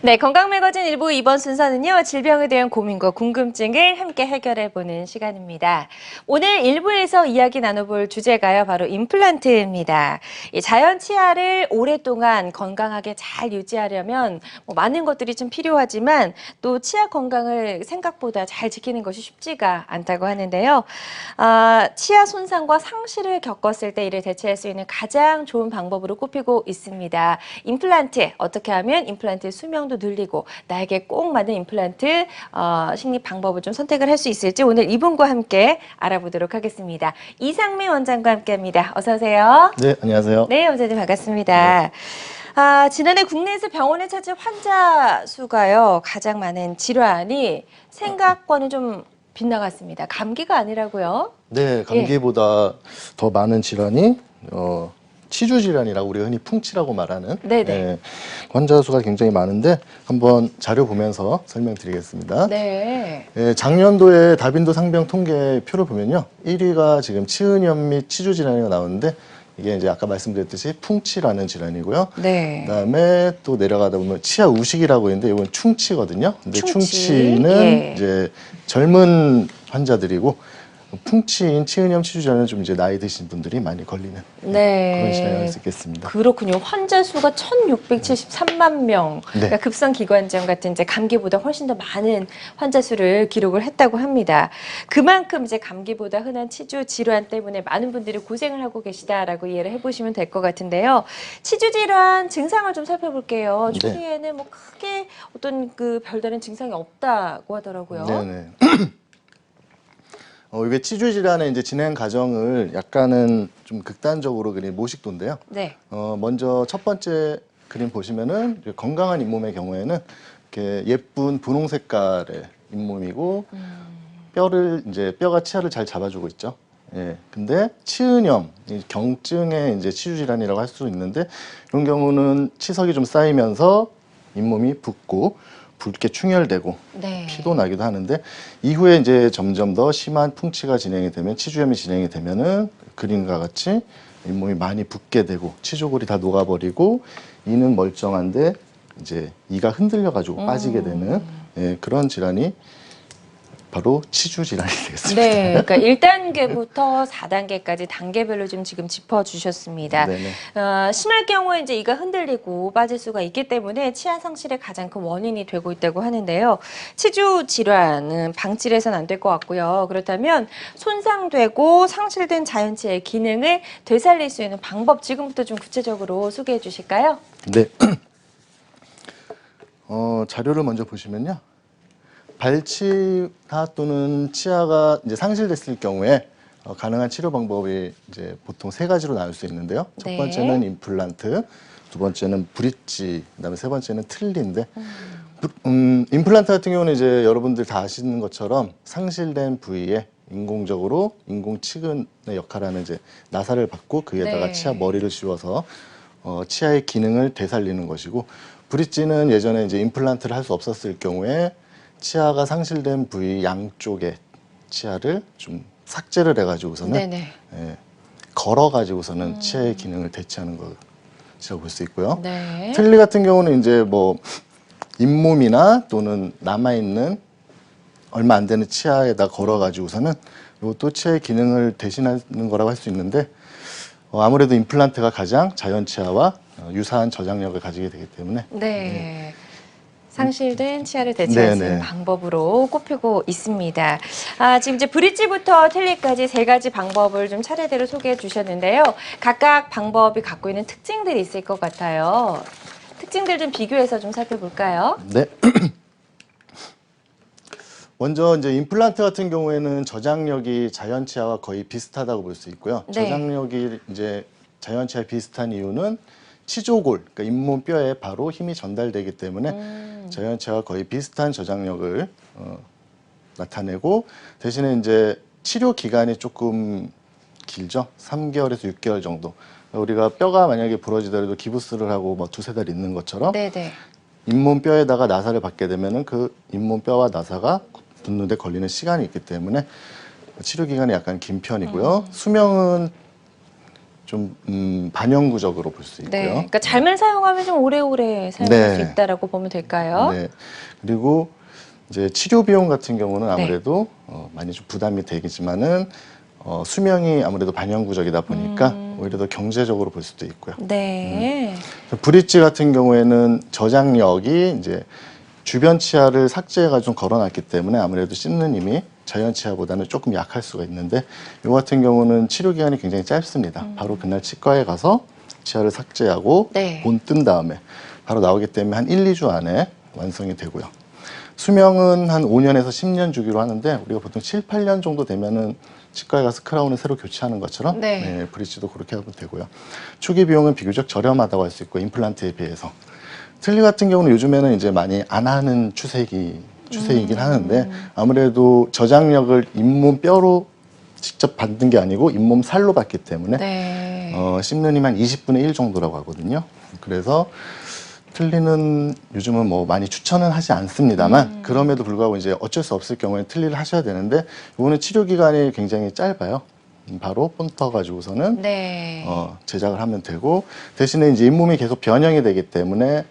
네, 건강매거진 일부 이번 순서는요, 질병에 대한 고민과 궁금증을 함께 해결해보는 시간입니다. 오늘 일부에서 이야기 나눠볼 주제가요, 바로 임플란트입니다. 이 자연 치아를 오랫동안 건강하게 잘 유지하려면 많은 것들이 좀 필요하지만 또 치아 건강을 생각보다 잘 지키는 것이 쉽지가 않다고 하는데요. 치아 손상과 상실을 겪었을 때 이를 대체할 수 있는 가장 좋은 방법으로 꼽히고 있습니다. 임플란트, 어떻게 하면 임플란트의 수명도 늘리고 나에게 꼭 맞는 임플란트 식립 방법을 좀 선택을 할 수 있을지 오늘 이분과 함께 알아보도록 하겠습니다. 이상민 원장과 함께합니다. 어서 오세요. 네, 안녕하세요. 네, 원장님 반갑습니다. 지난해 국내에서 병원을 찾은 환자 수가요, 가장 많은 질환이 생각과는 좀 빗나갔습니다. 감기가 아니라고요? 네, 감기보다 더 많은 질환이 치주 질환이라고 우리가 흔히 풍치라고 말하는 환자 수가 굉장히 많은데 한번 자료 보면서 설명드리겠습니다. 네. 작년도에 다빈도 상병 통계표를 보면요, 1위가 지금 치은염 및 치주 질환이 나오는데 이게 이제 아까 말씀드렸듯이 풍치라는 질환이고요. 네. 그다음에 또 내려가다 보면 치아 우식이라고 있는데 이건 충치거든요. 근데 충치. 충치는 이제 젊은 환자들이고 풍치인 치은염 치주 질환은 좀 이제 나이 드신 분들이 많이 걸리는 그런 질환이 할 수 있겠습니다. 그렇군요. 환자 수가 1,673만 명. 그러니까 급성기관지염 같은 이제 감기보다 훨씬 더 많은 환자 수를 기록을 했다고 합니다. 그만큼 이제 감기보다 흔한 치주 질환 때문에 많은 분들이 고생을 하고 계시다라고 이해를 해보시면 될 것 같은데요. 치주 질환 증상을 좀 살펴볼게요. 초기에는 뭐 크게 어떤 그 별다른 증상이 없다고 하더라고요. 네네. 이게 치주 질환의 이제 진행 과정을 약간은 좀 극단적으로 그린 모식도인데요. 네. 먼저 첫 번째 그림 보시면은 건강한 잇몸의 경우에는 이렇게 예쁜 분홍 색깔의 잇몸이고 뼈가 치아를 잘 잡아주고 있죠. 예. 근데 치은염, 경증의 이제 치주 질환이라고 할 수 있는데 이런 경우는 치석이 좀 쌓이면서 잇몸이 붓고 붉게 충혈되고 피도 나기도 하는데 이후에 이제 점점 더 심한 풍치가 진행이 되면 치주염이 진행이 되면은 그림과 같이 잇몸이 많이 붓게 되고 치조골이 다 녹아버리고 이는 멀쩡한데 이제 이가 흔들려 가지고 빠지게 되는 그런 질환이 바로 치주 질환이 되겠습니다. 네, 그러니까 1단계부터 4단계까지 단계별로 좀 지금 짚어주셨습니다. 심할 경우에 이제 이가 흔들리고 빠질 수가 있기 때문에 치아 상실의 가장 큰 원인이 되고 있다고 하는데요. 치주 질환은 방치를 해서는 안 될 것 같고요. 그렇다면 손상되고 상실된 자연치아의 기능을 되살릴 수 있는 방법 지금부터 좀 구체적으로 소개해 주실까요? 네. 자료를 먼저 보시면요. 발치타 또는 치아가 이제 상실됐을 경우에 가능한 치료 방법이 이제 보통 세 가지로 나눌 수 있는데요. 첫 번째는 임플란트, 두 번째는 브릿지, 그다음에 세 번째는 틀니인데 임플란트 같은 경우는 이제 여러분들 다 아시는 것처럼 상실된 부위에 인공적으로 인공 치근의 역할하는 이제 나사를 받고 그에다가 치아 머리를 씌워서 치아의 기능을 되살리는 것이고, 브릿지는 예전에 이제 임플란트를 할 수 없었을 경우에 치아가 상실된 부위 양쪽에 치아를 좀 삭제를 해가지고서는 걸어가지고서는 치아의 기능을 대체하는 것이라고 볼 수 있고요. 틀니 같은 경우는 이제 뭐 잇몸이나 또는 남아있는 얼마 안 되는 치아에다 걸어가지고서는 이것도 치아의 기능을 대신하는 거라고 할 수 있는데 아무래도 임플란트가 가장 자연 치아와 유사한 저장력을 가지게 되기 때문에 상실된 치아를 대체할 수 있는 방법으로 꼽히고 있습니다. 지금 이제 브릿지부터 틀니까지 세 가지 방법을 좀 차례대로 소개해 주셨는데요. 각각 방법이 갖고 있는 특징들이 있을 것 같아요. 특징들 좀 비교해서 좀 살펴볼까요? 네. 먼저 이제 임플란트 같은 경우에는 저장력이 자연 치아와 거의 비슷하다고 볼 수 있고요. 저장력이 이제 자연 치아 비슷한 이유는 치조골, 그러니까 잇몸 뼈에 바로 힘이 전달되기 때문에 자연 치아와 거의 비슷한 저장력을 나타내고, 대신에 이제 치료 기간이 조금 길죠. 3개월에서 6개월 정도. 우리가 뼈가 만약에 부러지더라도 기부스를 하고 뭐 2~3달 있는 것처럼 잇몸 뼈에다가 나사를 받게 되면은 그 잇몸 뼈와 나사가 붙는 데 걸리는 시간이 있기 때문에 치료 기간이 약간 긴 편이고요. 수명은 좀 반영구적으로 볼 수 있고요. 네. 그러니까 잘만 사용하면 좀 오래오래 사용할 수 있다라고 보면 될까요? 네. 그리고 이제 치료 비용 같은 경우는 아무래도 많이 좀 부담이 되겠지만은 수명이 아무래도 반영구적이다 보니까 오히려 더 경제적으로 볼 수도 있고요. 네. 브릿지 같은 경우에는 저장력이 이제 주변 치아를 삭제해가 좀 걸어놨기 때문에 아무래도 씹는 힘이 자연 치아보다는 조금 약할 수가 있는데 이 같은 경우는 치료 기간이 굉장히 짧습니다. 바로 그날 치과에 가서 치아를 삭제하고 네. 본 뜬 다음에 바로 나오기 때문에 한 1, 2주 안에 완성이 되고요. 수명은 한 5년에서 10년 주기로 하는데 우리가 보통 7, 8년 정도 되면은 치과에 가서 크라운을 새로 교체하는 것처럼 네. 브릿지도 그렇게 하면 되고요. 초기 비용은 비교적 저렴하다고 할 수 있고 임플란트에 비해서 틀니 같은 경우는 요즘에는 이제 많이 안 하는 추세이긴 하는데 아무래도 저장력을 잇몸 뼈로 직접 받는 게 아니고 잇몸 살로 받기 때문에 네. 씹는 힘 한 20분의 1 정도라고 하거든요. 그래서 틀니는 요즘은 뭐 많이 추천은 하지 않습니다만 그럼에도 불구하고 이제 어쩔 수 없을 경우에 틀니를 하셔야 되는데 이거는 치료 기간이 굉장히 짧아요. 바로 본터 가지고서는 네. 제작을 하면 되고 대신에 이제 잇몸이 계속 변형이 되기 때문에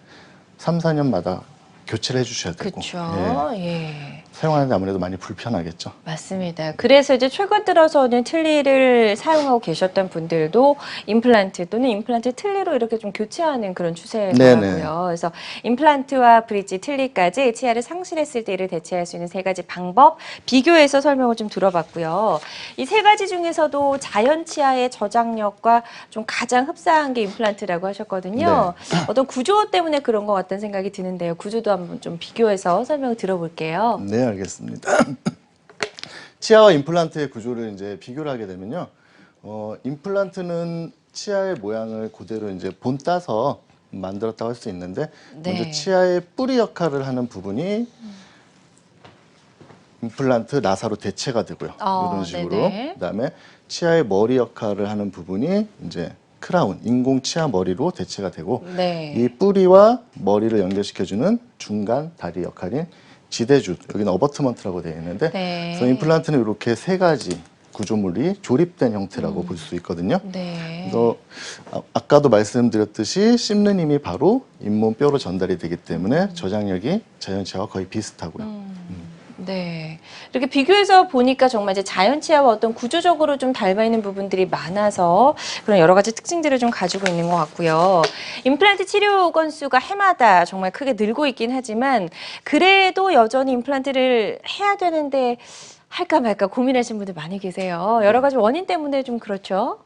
3, 4년마다 교체를 해주셔야 되고 그렇죠. 예. 사용하는데 아무래도 많이 불편하겠죠. 맞습니다. 그래서 이제 최근 들어서는 틀니를 사용하고 계셨던 분들도 임플란트 또는 임플란트 틀니로 이렇게 좀 교체하는 그런 추세더라고요. 그래서 임플란트와 브릿지, 틀니까지 치아를 상실했을 때 이를 대체할 수 있는 세 가지 방법 비교해서 설명을 좀 들어봤고요. 이 세 가지 중에서도 자연 치아의 저장력과 좀 가장 흡사한 게 임플란트라고 하셨거든요. 어떤 구조 때문에 그런 것 같다는 생각이 드는데요. 구조도 한번 좀 비교해서 설명을 들어볼게요. 네, 알겠습니다. 치아와 임플란트의 구조를 이제 비교를 하게 되면요. 임플란트는 치아의 모양을 그대로 이제 본 따서 만들었다고 할 수 있는데 네. 먼저 치아의 뿌리 역할을 하는 부분이 임플란트 나사로 대체가 되고요. 이런 식으로. 네네. 그다음에 치아의 머리 역할을 하는 부분이 이제 크라운, 인공 치아 머리로 대체가 되고 네. 이 뿌리와 머리를 연결시켜주는 중간 다리 역할인 지대주, 여기는 어버트먼트라고 되어 있는데 네. 그래서 임플란트는 이렇게 세 가지 구조물이 조립된 형태라고 볼 수 있거든요. 네. 그래서 아까도 말씀드렸듯이 씹는 힘이 바로 잇몸 뼈로 전달이 되기 때문에 저장력이 자연 치아와 거의 비슷하고요. 네. 이렇게 비교해서 보니까 정말 이제 자연 치아와 어떤 구조적으로 좀 닮아 있는 부분들이 많아서 그런 여러 가지 특징들을 좀 가지고 있는 것 같고요. 임플란트 치료 건수가 해마다 정말 크게 늘고 있긴 하지만 그래도 여전히 임플란트를 해야 되는데 할까 말까 고민하시는 분들 많이 계세요. 여러 가지 원인 때문에 좀 그렇죠.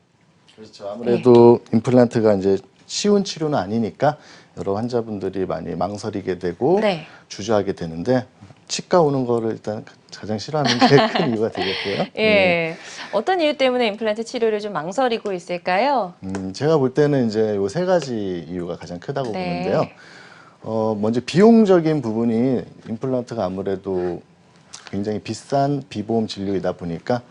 그렇죠. 아무래도 임플란트가 이제 쉬운 치료는 아니니까 여러 환자분들이 많이 망설이게 되고 네. 주저하게 되는데 치과 오는 거를 일단 가장 싫어하는 게 큰 이유가 되겠고요. 예. 어떤 이유 때문에 임플란트 치료를 좀 망설이고 있을까요? 제가 볼 때는 이제 요 세 가지 이유가 가장 크다고 네. 보는데요. 먼저 비용적인 부분이 임플란트가 아무래도 굉장히 비싼 비보험 진료이다 보니까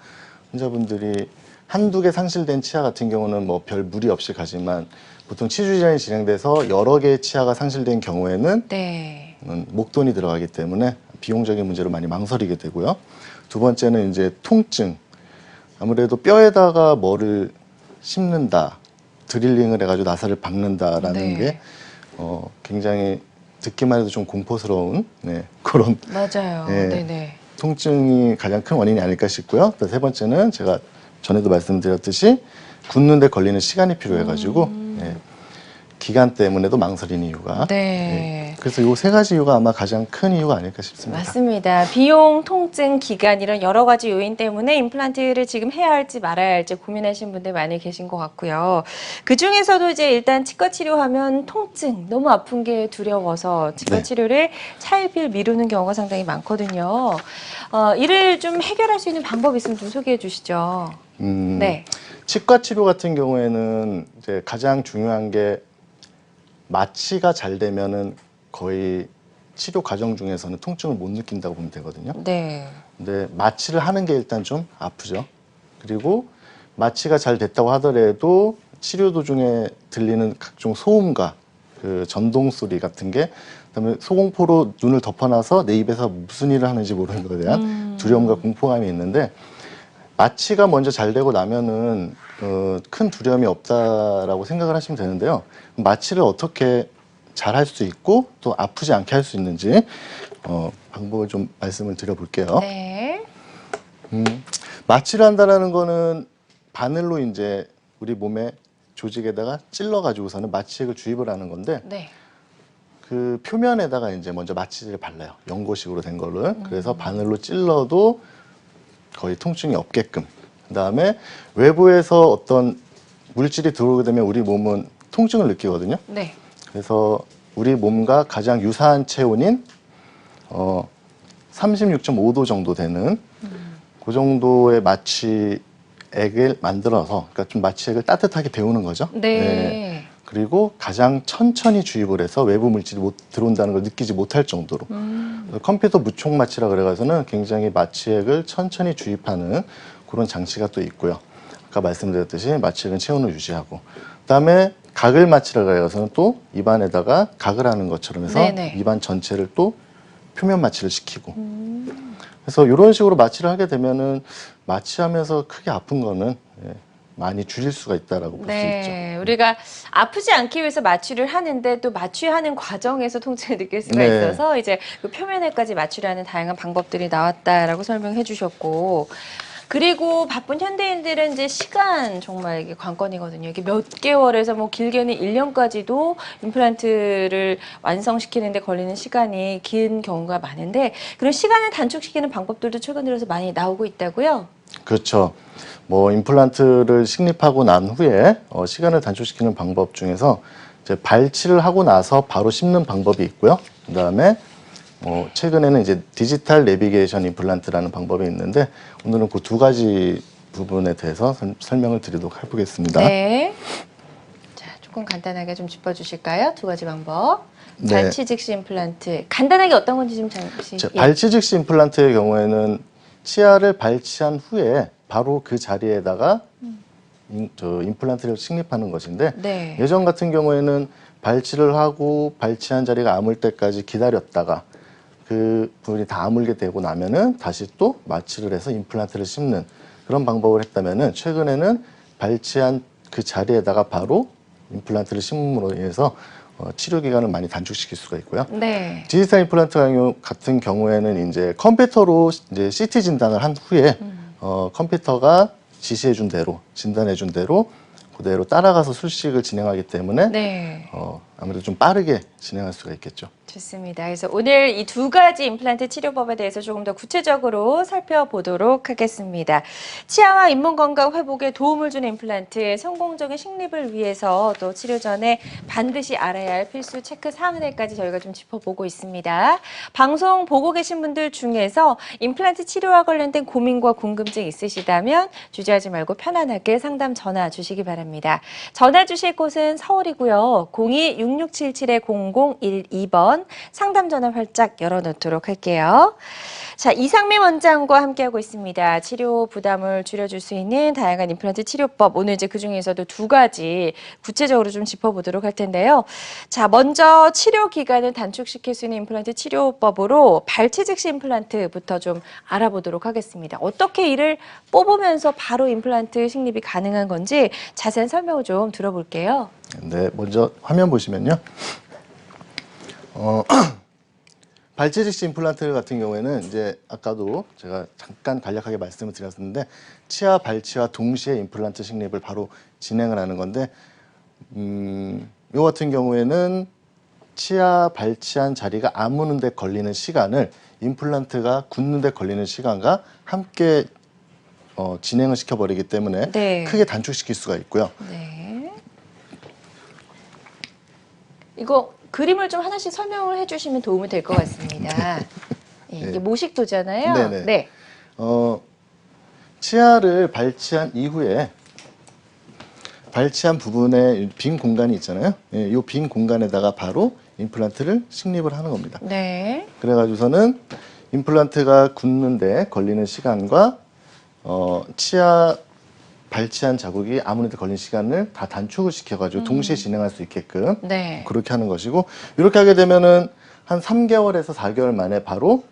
환자분들이 한두 개 상실된 치아 같은 경우는 뭐 별 무리 없이 가지만 보통 치주 질환이 진행돼서 여러 개의 치아가 상실된 경우에는 네. 목돈이 들어가기 때문에 비용적인 문제로 많이 망설이게 되고요. 두 번째는 이제 통증. 아무래도 뼈에다가 뭐를 씹는다, 드릴링을 해가지고 나사를 박는다라는 네. 게 굉장히 듣기만 해도 좀 공포스러운 그런 맞아요. 예. 네네. 통증이 가장 큰 원인이 아닐까 싶고요. 또 세 번째는 제가 전에도 말씀드렸듯이 굳는데 걸리는 시간이 필요해가지고 기간 때문에도 망설이는 이유가. 네. 그래서 이 세 가지 이유가 아마 가장 큰 이유가 아닐까 싶습니다. 맞습니다. 비용, 통증, 기간 이런 여러 가지 요인 때문에 임플란트를 지금 해야 할지 말아야 할지 고민하시는 분들 많이 계신 것 같고요. 그 중에서도 이제 일단 치과 치료하면 통증, 너무 아픈 게 두려워서 치과 네. 치료를 차일피일 미루는 경우가 상당히 많거든요. 이를 좀 해결할 수 있는 방법 있으면 좀 소개해 주시죠. 네. 치과 치료 같은 경우에는 이제 가장 중요한 게 마취가 잘 되면은 거의 치료 과정 중에서는 통증을 못 느낀다고 보면 되거든요. 네. 근데 마취를 하는 게 일단 좀 아프죠. 그리고 마취가 잘 됐다고 하더라도 치료 도중에 들리는 각종 소음과 그 전동 소리 같은 게 그다음에 소공포로 눈을 덮어놔서 내 입에서 무슨 일을 하는지 모르는 것에 대한 두려움과 공포감이 있는데 마취가 먼저 잘 되고 나면은 큰 두려움이 없다라고 생각을 하시면 되는데요. 마취를 어떻게 잘 할 수 있고 또 아프지 않게 할 수 있는지 방법을 좀 말씀을 드려볼게요. 네. 마취를 한다라는 거는 바늘로 이제 우리 몸의 조직에다가 찔러 가지고서는 마취액을 주입을 하는 건데 네. 그 표면에다가 이제 먼저 마취제를 발라요. 연고식으로 된 거를. 그래서 바늘로 찔러도 거의 통증이 없게끔. 그다음에 외부에서 어떤 물질이 들어오게 되면 우리 몸은 통증을 느끼거든요. 네. 그래서 우리 몸과 가장 유사한 체온인 36.5도 정도 되는 그 정도의 마취액을 만들어서, 그러니까 좀 마취액을 따뜻하게 데우는 거죠. 네. 그리고 가장 천천히 주입을 해서 외부 물질이 못 들어온다는 걸 느끼지 못할 정도로. 컴퓨터 무촉 마취라 그래가지고는 굉장히 마취액을 천천히 주입하는 그런 장치가 또 있고요. 아까 말씀드렸듯이 마취액은 체온을 유지하고, 그다음에 가글 마취라 그래가지고는 또 입안에다가 가글 하는 것처럼 해서 네네. 입안 전체를 또 표면 마취를 시키고. 그래서 이런 식으로 마취를 하게 되면은 마취하면서 크게 아픈 거는 많이 줄일 수가 있다라고 볼 수 있죠. 네, 우리가 아프지 않기 위해서 마취를 하는데 또 마취하는 과정에서 통증을 느낄 수가 네. 있어서 이제 그 표면에까지 마취를 하는 다양한 방법들이 나왔다라고 설명해 주셨고, 그리고 바쁜 현대인들은 이제 시간 정말 이게 관건이거든요. 이게 몇 개월에서 뭐 길게는 1년까지도 임플란트를 완성시키는데 걸리는 시간이 긴 경우가 많은데, 그런 시간을 단축시키는 방법들도 최근 들어서 많이 나오고 있다고요? 그렇죠. 뭐 임플란트를 식립하고 난 후에 시간을 단축시키는 방법 중에서 이제 발치를 하고 나서 바로 심는 방법이 있고요. 그다음에 최근에는 이제 디지털 내비게이션 임플란트라는 방법이 있는데, 오늘은 그 두 가지 부분에 대해서 설명을 드리도록 해보겠습니다. 네. 자, 조금 간단하게 좀 짚어주실까요? 두 가지 방법. 네. 발치 즉시 임플란트. 간단하게 어떤 건지 좀 잠시. 자, 예. 발치 즉시 임플란트의 경우에는 치아를 발치한 후에 바로 그 자리에다가 임플란트를 식립하는 것인데, 네. 예전 같은 경우에는 발치를 하고 발치한 자리가 아물 때까지 기다렸다가 그 부분이 다 아물게 되고 나면은 다시 또 마취를 해서 임플란트를 심는 그런 방법을 했다면은, 최근에는 발치한 그 자리에다가 바로 임플란트를 심음으로 인해서 치료 기간을 많이 단축시킬 수가 있고요. 네. 디지털 임플란트 같은 경우에는 이제 컴퓨터로 이제 CT 진단을 한 후에 컴퓨터가 지시해준 대로, 진단해준 대로 그대로 따라가서 술식을 진행하기 때문에 네. 아무래도 좀 빠르게 진행할 수가 있겠죠. 좋습니다. 그래서 오늘 이 두 가지 임플란트 치료법에 대해서 조금 더 구체적으로 살펴보도록 하겠습니다. 치아와 잇몸 건강 회복에 도움을 주는 임플란트 성공적인 식립을 위해서 또 치료 전에 반드시 알아야 할 필수 체크 사항들까지 저희가 좀 짚어보고 있습니다. 방송 보고 계신 분들 중에서 임플란트 치료와 관련된 고민과 궁금증 있으시다면 주저하지 말고 편안하게 상담 전화 주시기 바랍니다. 전화 주실 곳은 서울이고요. 02-6677-0012번 상담 전화 활짝 열어놓도록 할게요. 자, 이상민 원장과 함께하고 있습니다. 치료 부담을 줄여줄 수 있는 다양한 임플란트 치료법. 오늘 이제 그중에서도 두 가지 구체적으로 좀 짚어보도록 할 텐데요. 자, 먼저 치료 기간을 단축시킬 수 있는 임플란트 치료법으로 발치 즉시 임플란트부터 좀 알아보도록 하겠습니다. 어떻게 이를 뽑으면서 바로 임플란트 식립이 가능한 건지 자세한 설명을 좀 들어볼게요. 네, 먼저 화면 보시면요. 발치 즉시 임플란트 같은 경우에는 이제 아까도 제가 잠깐 간략하게 말씀을 드렸었는데, 치아 발치와 동시에 임플란트 식립을 바로 진행을 하는 건데, 요 같은 경우에는 치아 발치한 자리가 아무는 데 걸리는 시간을 임플란트가 굳는 데 걸리는 시간과 함께 진행을 시켜버리기 때문에 네. 크게 단축시킬 수가 있고요. 네. 이거 그림을 좀 하나씩 설명을 해주시면 도움이 될 것 같습니다. 예, 이게 네. 모식도잖아요. 네네. 네. 치아를 발치한 이후에 발치한 부분에 빈 공간이 있잖아요. 이 빈 공간에다가 바로 임플란트를 식립을 하는 겁니다. 네. 그래가지고서는 임플란트가 굳는데 걸리는 시간과 치아 발치한 자국이 아무래도 걸린 시간을 다 단축을 시켜가지고 동시에 진행할 수 있게끔 네. 그렇게 하는 것이고, 이렇게 하게 되면은 한 3개월에서 4개월 만에 바로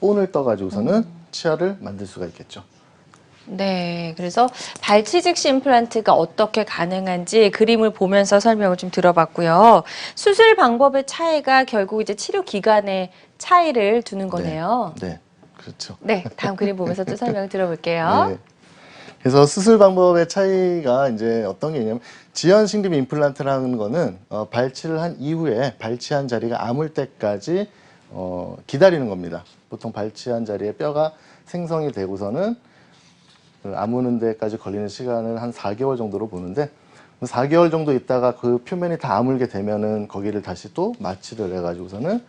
본을 떠가지고서는 치아를 만들 수가 있겠죠. 네, 그래서 발치 즉시 임플란트가 어떻게 가능한지 그림을 보면서 설명을 좀 들어봤고요. 수술 방법의 차이가 결국 이제 치료 기간의 차이를 두는 거네요. 네, 그렇죠. 네, 다음 그림 보면서 또 설명 들어볼게요. 네. 그래서 수술 방법의 차이가 이제 어떤 게 있냐면 지연 식립 임플란트라는 거는 발치를 한 이후에 발치한 자리가 아물 때까지 기다리는 겁니다. 보통 발치한 자리에 뼈가 생성이 되고서는 그 아무는 데까지 걸리는 시간을 한 4개월 정도로 보는데 4개월 정도 있다가 그 표면이 다 아물게 되면은 거기를 다시 또 마취를 해가지고서는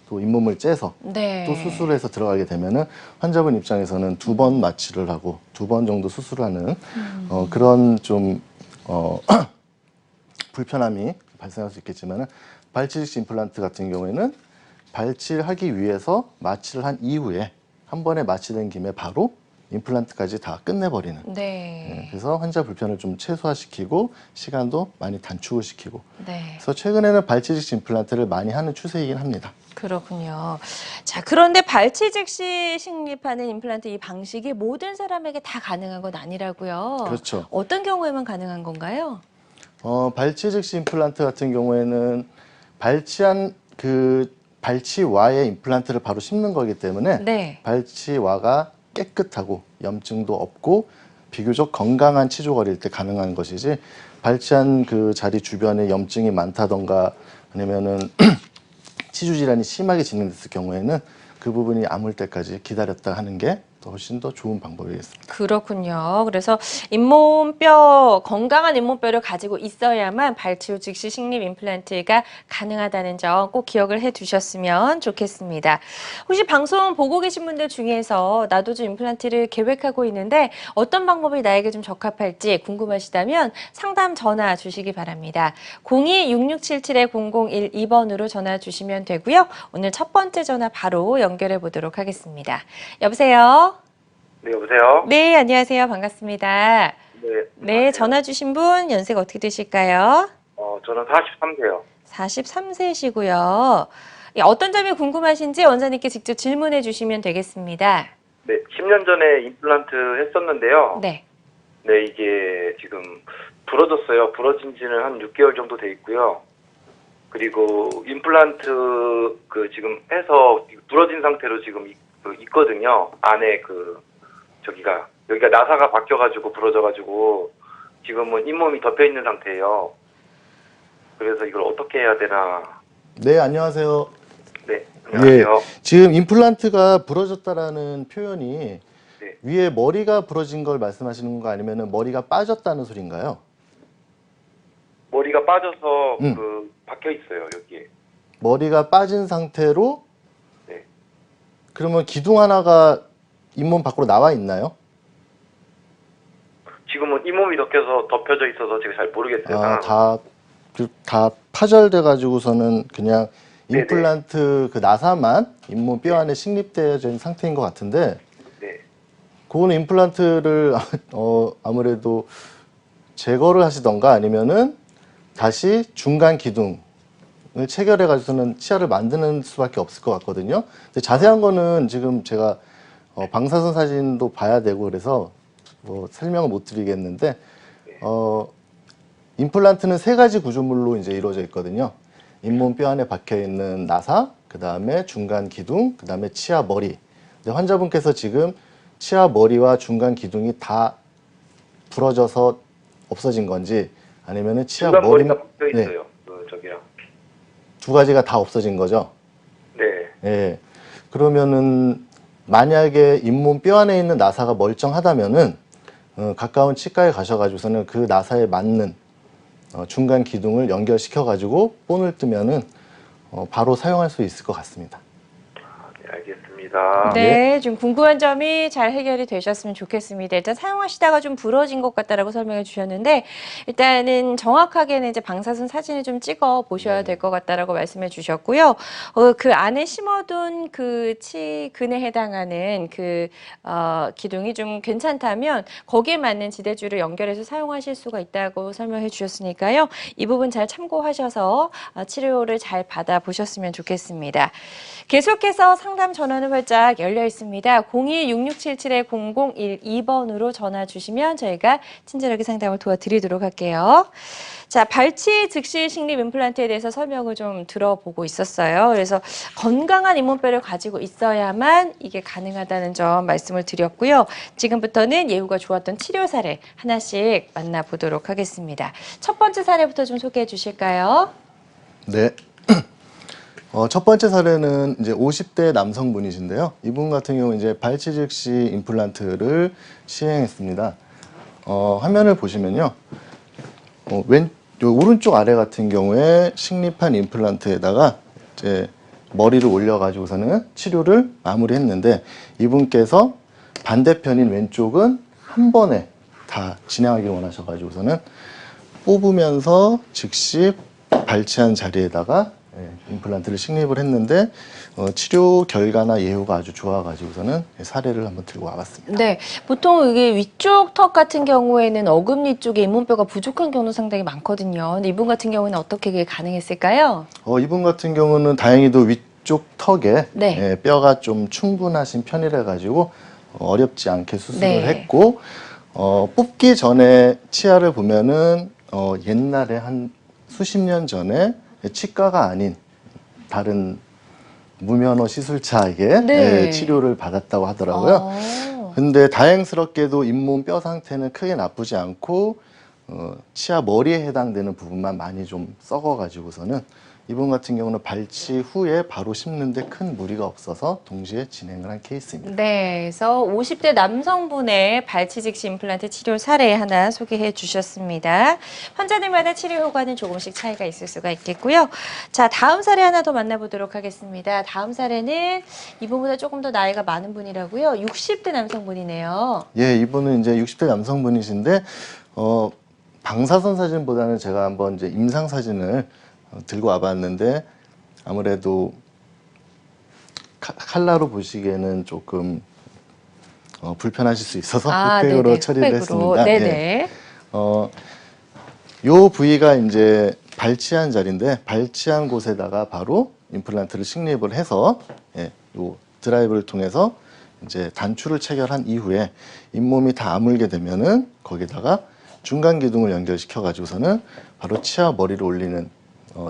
또 잇몸을 째서 네. 또 수술해서 들어가게 되면은 환자분 입장에서는 2번 마취를 하고 2번 정도 수술하는 그런 좀 불편함이 발생할 수 있겠지만은 발치 즉시 임플란트 같은 경우에는 발치를 하기 위해서 마취를 한 이후에 한 번에 마취된 김에 바로 임플란트까지 다 끝내버리는. 네. 그래서 환자 불편을 좀 최소화시키고 시간도 많이 단축을 시키고. 네. 그래서 최근에는 발치 즉시 임플란트를 많이 하는 추세이긴 합니다. 그렇군요. 자, 그런데 발치 즉시 식립하는 임플란트 이 방식이 모든 사람에게 다 가능한 건 아니라고요. 그렇죠. 어떤 경우에만 가능한 건가요? 발치 즉시 임플란트 같은 경우에는 발치한 그 발치와의 임플란트를 바로 심는 거기 때문에 네. 발치와가 깨끗하고 염증도 없고 비교적 건강한 치조거리일 때 가능한 것이지 발치한 그 자리 주변에 염증이 많다던가 아니면은 치주 질환이 심하게 진행됐을 경우에는 그 부분이 아물 때까지 기다렸다 하는 게 훨씬 더 좋은 방법이겠습니다. 그렇군요. 그래서 잇몸뼈, 건강한 잇몸뼈를 가지고 있어야만 발치 후 즉시 식립 임플란트가 가능하다는 점 꼭 기억을 해 두셨으면 좋겠습니다. 혹시 방송 보고 계신 분들 중에서 나도 좀 임플란트를 계획하고 있는데 어떤 방법이 나에게 좀 적합할지 궁금하시다면 상담 전화 주시기 바랍니다. 02-6677-0012번으로 전화 주시면 되고요. 오늘 첫 번째 전화 바로 연결해 보도록 하겠습니다. 여보세요? 네, 여보세요? 네, 안녕하세요. 반갑습니다. 네. 네, 전화 주신 분 연세가 어떻게 되실까요? 저는 43세요. 43세시고요. 어떤 점이 궁금하신지 원장님께 직접 질문해 주시면 되겠습니다. 네, 10년 전에 임플란트 했었는데요. 네. 네, 이게 지금 부러졌어요. 부러진 지는 한 6개월 정도 돼 있고요. 그리고 임플란트 그 지금 해서 부러진 상태로 지금 있거든요. 안에 여기가 나사가 바뀌어가지고 부러져가지고 지금은 잇몸이 덮여 있는 상태예요. 그래서 이걸 어떻게 해야 되나. 네, 안녕하세요. 네, 안녕하세요. 예, 지금 임플란트가 부러졌다라는 표현이 네. 위에 머리가 부러진 걸 말씀하시는 거 아니면 머리가 빠졌다는 소린가요? 머리가 빠져서 음. 박혀 있어요, 여기에. 머리가 빠진 상태로 네. 그러면 기둥 하나가 잇몸 밖으로 나와 있나요? 지금은 잇몸이 덮여져 있어서 제가 잘 모르겠어요. 다 파절돼 가지고서는 그냥 네네. 임플란트 그 나사만 잇몸 뼈 안에 식립되어 있는 상태인 것 같은데 네. 그거는 임플란트를 아무래도 제거를 하시던가 아니면은 다시 중간 기둥을 체결해 가지고서는 치아를 만드는 수밖에 없을 것 같거든요. 근데 자세한 거는 지금 제가 방사선 사진도 봐야 되고 그래서 설명을 못 드리겠는데 임플란트는 3가지 구조물로 이제 이루어져 있거든요. 잇몸 뼈 안에 박혀 있는 나사, 그 다음에 중간 기둥, 그 다음에 치아 머리. 근데 환자분께서 지금 치아 머리와 중간 기둥이 다 부러져서 없어진 건지 아니면은 치아 중간 머리 머리가 박혀 있어요. 저기랑. 2가지가 다 없어진 거죠. 네. 예. 그러면은 만약에 잇몸 뼈 안에 있는 나사가 멀쩡하다면은 가까운 치과에 가셔가지고서는 그 나사에 맞는 중간 기둥을 연결시켜 가지고 본을 뜨면은 바로 사용할 수 있을 것 같습니다. 네, 알겠습니다. 네, 좀 궁금한 점이 잘 해결이 되셨으면 좋겠습니다. 일단 사용하시다가 좀 부러진 것 같다라고 설명해 주셨는데 일단은 정확하게는 이제 방사선 사진을 좀 찍어 보셔야 될 것 같다라고 말씀해 주셨고요. 그 안에 심어둔 그 치근에 해당하는 기둥이 좀 괜찮다면 거기에 맞는 지대줄을 연결해서 사용하실 수가 있다고 설명해 주셨으니까요. 이 부분 잘 참고하셔서 치료를 잘 받아 보셨으면 좋겠습니다. 계속해서 상담 상담 전화는 활짝 열려 있습니다. 02-6677-0012번으로 전화 주시면 저희가 친절하게 상담을 도와드리도록 할게요. 자, 발치 즉시 식립 임플란트에 대해서 설명을 좀 들어보고 있었어요. 그래서 건강한 잇몸뼈를 가지고 있어야만 이게 가능하다는 점 말씀을 드렸고요. 지금부터는 예후가 좋았던 치료 사례 하나씩 만나보도록 하겠습니다. 첫 번째 사례부터 좀 소개해 주실까요? 네. 첫 번째 사례는 이제 50대 남성분이신데요. 이분 같은 경우 이제 발치 즉시 임플란트를 시행했습니다. 화면을 보시면요. 오른쪽 아래 같은 경우에 식립한 임플란트에다가 이제 머리를 올려가지고서는 치료를 마무리했는데 이분께서 반대편인 왼쪽은 한 번에 다 진행하길 원하셔가지고서는 뽑으면서 즉시 발치한 자리에다가 임플란트를 식립을 했는데 치료 결과나 예후가 아주 좋아가지고서는 사례를 한번 들고 와봤습니다. 네, 보통 이게 위쪽 턱 같은 경우에는 어금니 쪽에 잇몸뼈가 부족한 경우도 상당히 많거든요. 근데 이분 같은 경우는 어떻게 그게 가능했을까요? 이분 같은 경우는 다행히도 위쪽 턱에 네. 뼈가 좀 충분하신 편이라 가지고 어렵지 않게 수술을 네. 했고 뽑기 전에 치아를 보면은 옛날에 한 수십 년 전에 치과가 아닌 다른 무면허 시술차에게 네. 치료를 받았다고 하더라고요. 근데 다행스럽게도 잇몸 뼈 상태는 크게 나쁘지 않고 치아 머리에 해당되는 부분만 많이 좀 썩어가지고서는 이분 같은 경우는 발치 후에 바로 심는데 큰 무리가 없어서 동시에 진행을 한 케이스입니다. 네, 그래서 50대 남성분의 발치 즉시 임플란트 치료 사례 하나 소개해 주셨습니다. 환자들마다 치료 효과는 조금씩 차이가 있을 수가 있겠고요. 자, 다음 사례 하나 더 만나보도록 하겠습니다. 다음 사례는 이분보다 조금 더 나이가 많은 분이라고요. 60대 남성분이네요. 예, 이분은 이제 60대 남성분이신데 방사선 사진보다는 제가 한번 이제 임상 사진을 들고 와봤는데 아무래도 칼라로 보시기에는 조금 불편하실 수 있어서 흑백으로 네네, 처리를 흑백으로. 했습니다. 네네. 예. 요 부위가 이제 발치한 자리인데 발치한 곳에다가 바로 임플란트를 식립을 해서 요 드라이브를 통해서 이제 단추를 체결한 이후에 잇몸이 다 아물게 되면은 거기다가 중간 기둥을 연결시켜 가지고서는 바로 치아 머리를 올리는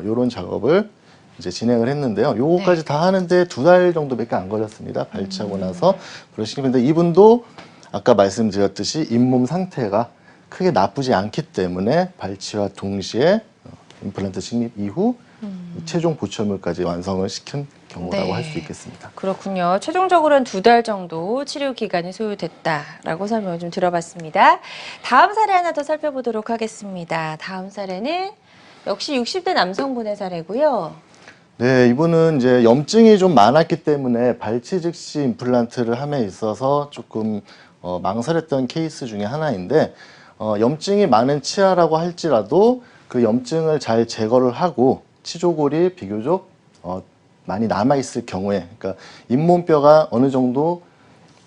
요런 작업을 이제 진행을 했는데요. 요거까지 다 하는데 2달 정도밖에 안 걸렸습니다. 발치하고 나서 그러시는데 이분도 아까 말씀드렸듯이 잇몸 상태가 크게 나쁘지 않기 때문에 발치와 동시에 임플란트 식립 이후 최종 보철물까지 완성을 시킨 경우라고 할 수 있겠습니다. 그렇군요. 최종적으로는 2달 정도 치료 기간이 소요됐다라고 설명을 좀 들어봤습니다. 다음 사례 하나 더 살펴보도록 하겠습니다. 다음 사례는 역시 60대 남성분의 사례고요. 네, 이분은 이제 염증이 좀 많았기 때문에 발치 즉시 임플란트를 함에 있어서 조금 망설였던 케이스 중에 하나인데 염증이 많은 치아라고 할지라도 그 염증을 잘 제거를 하고 치조골이 비교적 많이 남아있을 경우에, 그러니까 잇몸뼈가 어느 정도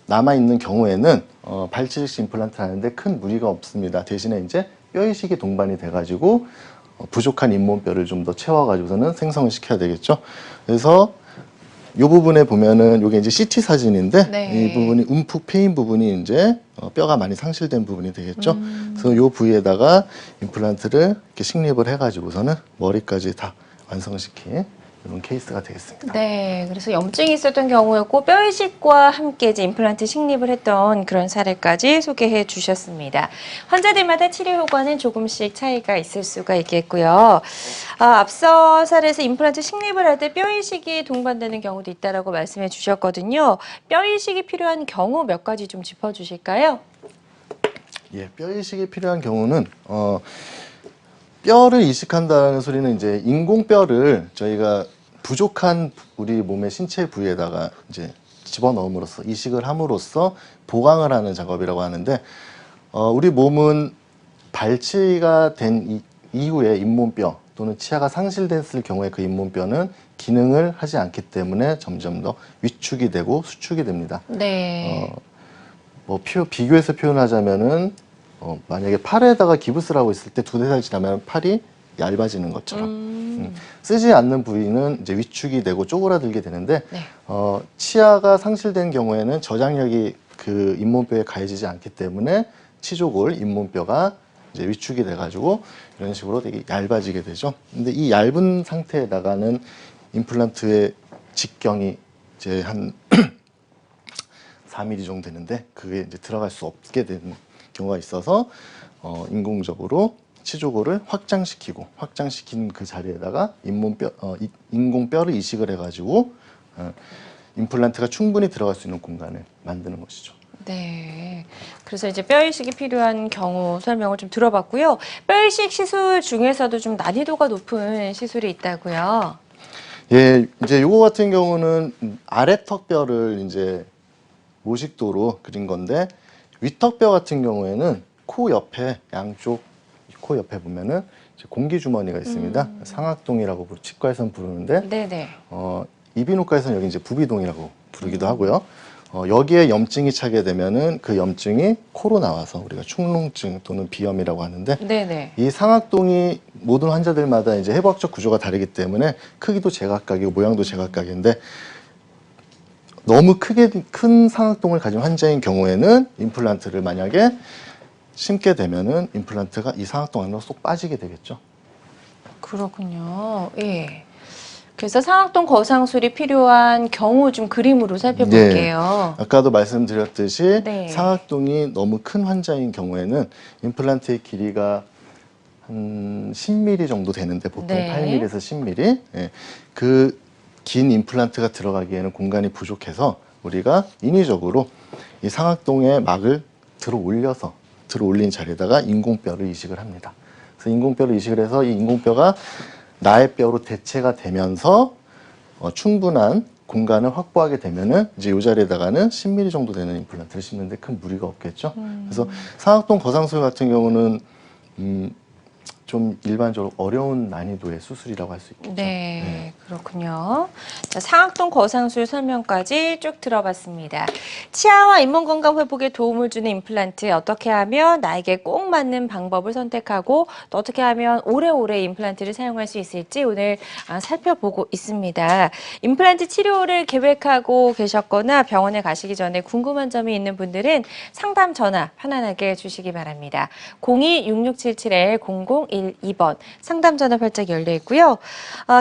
남아있는 경우에는 발치 즉시 임플란트를 하는데 큰 무리가 없습니다. 대신에 이제 뼈이식이 동반이 돼가지고 부족한 잇몸뼈를 좀 더 채워가지고서는 생성을 시켜야 되겠죠. 그래서 이 부분에 보면은 이게 이제 CT 사진인데 네. 이 부분이 움푹 패인 부분이 이제 뼈가 많이 상실된 부분이 되겠죠. 그래서 이 부위에다가 임플란트를 이렇게 식립을 해가지고서는 머리까지 다 완성시킨 이런 케이스가 되겠습니다. 네, 그래서 염증이 있었던 경우였고 뼈이식과 함께 이제 임플란트 식립을 했던 그런 사례까지 소개해 주셨습니다. 환자들마다 치료 효과는 조금씩 차이가 있을 수가 있겠고요. 앞서 사례에서 임플란트 식립을 할 때 뼈이식이 동반되는 경우도 있다라고 말씀해 주셨거든요. 뼈이식이 필요한 경우 몇 가지 좀 짚어주실까요? 예, 뼈이식이 필요한 경우는 뼈를 이식한다는 소리는 이제 인공뼈를 저희가 부족한 우리 몸의 신체 부위에다가 이제 집어넣음으로써 이식을 함으로써 보강을 하는 작업이라고 하는데 우리 몸은 발치가 된 이후에 잇몸뼈 또는 치아가 상실됐을 경우에 그 잇몸뼈는 기능을 하지 않기 때문에 점점 더 위축이 되고 수축이 됩니다. 네. 비교해서 표현하자면은 만약에 팔에다가 기부스를 하고 있을 때 2-4달 지나면 팔이 얇아지는 것처럼. 쓰지 않는 부위는 이제 위축이 되고 쪼그라들게 되는데 네. 치아가 상실된 경우에는 저장력이 그 잇몸뼈에 가해지지 않기 때문에 치조골, 잇몸뼈가 이제 위축이 돼가지고 이런 식으로 되게 얇아지게 되죠. 근데 이 얇은 상태에다가는 임플란트의 직경이 이제 한 4mm 정도 되는데 그게 이제 들어갈 수 없게 되는 경우가 있어서 인공적으로 치조골을 확장시킨 그 자리에다가 인공뼈를 이식을 해가지고 임플란트가 충분히 들어갈 수 있는 공간을 만드는 것이죠. 네. 그래서 이제 뼈 이식이 필요한 경우 설명을 좀 들어봤고요. 뼈 이식 시술 중에서도 좀 난이도가 높은 시술이 있다고요. 예, 이제 요거 같은 경우는 아래턱뼈를 이제 모식도로 그린 건데 위턱뼈 같은 경우에는 코 옆에 양쪽 코 옆에 보면은 이제 공기 주머니가 있습니다. 상악동이라고 치과에서는 부르는데 네네. 이비인후과에서는 여기 이제 부비동이라고 부르기도 하고요. 여기에 염증이 차게 되면은 그 염증이 코로 나와서 우리가 축농증 또는 비염이라고 하는데 네네. 이 상악동이 모든 환자들마다 이제 해부학적 구조가 다르기 때문에 크기도 제각각이고 모양도 제각각인데 너무 큰 상악동을 가진 환자인 경우에는 임플란트를 만약에 심게 되면은 임플란트가 이 상악동 안으로 쏙 빠지게 되겠죠. 그렇군요. 예. 그래서 상악동 거상술이 필요한 경우 좀 그림으로 살펴볼게요. 아까도 말씀드렸듯이 네. 상악동이 너무 큰 환자인 경우에는 임플란트의 길이가 한 10mm 정도 되는데 보통 네. 8mm에서 10mm. 예. 그 긴 임플란트가 들어가기에는 공간이 부족해서 우리가 인위적으로 이 상악동의 막을 들어 올린 자리에다가 인공뼈를 이식을 합니다. 그래서 인공뼈를 이식을 해서 이 인공뼈가 나의 뼈로 대체가 되면서 충분한 공간을 확보하게 되면은 이제 이 자리에다가는 10mm 정도 되는 임플란트를 심는데 큰 무리가 없겠죠. 그래서 상악동 거상술 같은 경우는 좀 일반적으로 어려운 난이도의 수술이라고 할 수 있겠죠. 네, 그렇군요. 자, 상악동 거상술 설명까지 쭉 들어봤습니다. 치아와 잇몸 건강 회복에 도움을 주는 임플란트, 어떻게 하면 나에게 꼭 맞는 방법을 선택하고 또 어떻게 하면 오래오래 임플란트를 사용할 수 있을지 오늘 살펴보고 있습니다. 임플란트 치료를 계획하고 계셨거나 병원에 가시기 전에 궁금한 점이 있는 분들은 상담 전화 편안하게 주시기 바랍니다. 02-6677-0012번 상담 전화 활짝 열려 있고요.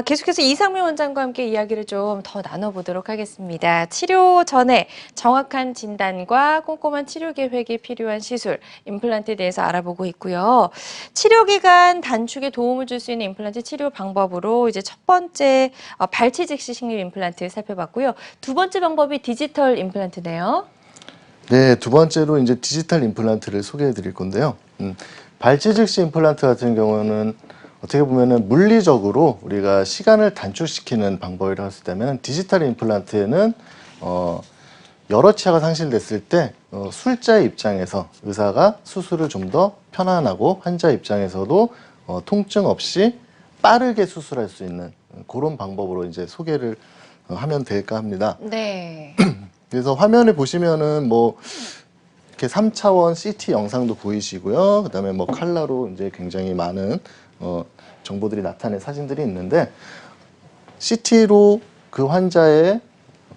계속해서 이상민 원장과 함께 이야기를 좀 더 나눠보도록 하겠습니다. 치료 전에 정확한 진단과 꼼꼼한 치료 계획이 필요한 시술, 임플란트에 대해서 알아보고 있고요. 치료 기간 단축에 도움을 줄 수 있는 임플란트 치료 방법으로 이제 첫 번째 발치 즉시 식립 임플란트 살펴봤고요. 두 번째 방법이 디지털 임플란트네요. 네, 두 번째로 이제 디지털 임플란트를 소개해 드릴 건데요. 발치 즉시 임플란트 같은 경우는 어떻게 보면은 물리적으로 우리가 시간을 단축시키는 방법이라고 할 수 있다면 디지털 임플란트에는 여러 치아가 상실됐을 때 술자의 입장에서 의사가 수술을 좀 더 편안하고 환자 입장에서도 통증 없이 빠르게 수술할 수 있는 그런 방법으로 이제 소개를 하면 될까 합니다. 네. 그래서 화면을 보시면은 뭐 이렇게 3차원 CT 영상도 보이시고요. 그다음에 뭐 칼라로 이제 굉장히 많은 정보들이 나타낸 사진들이 있는데 CT로 그 환자의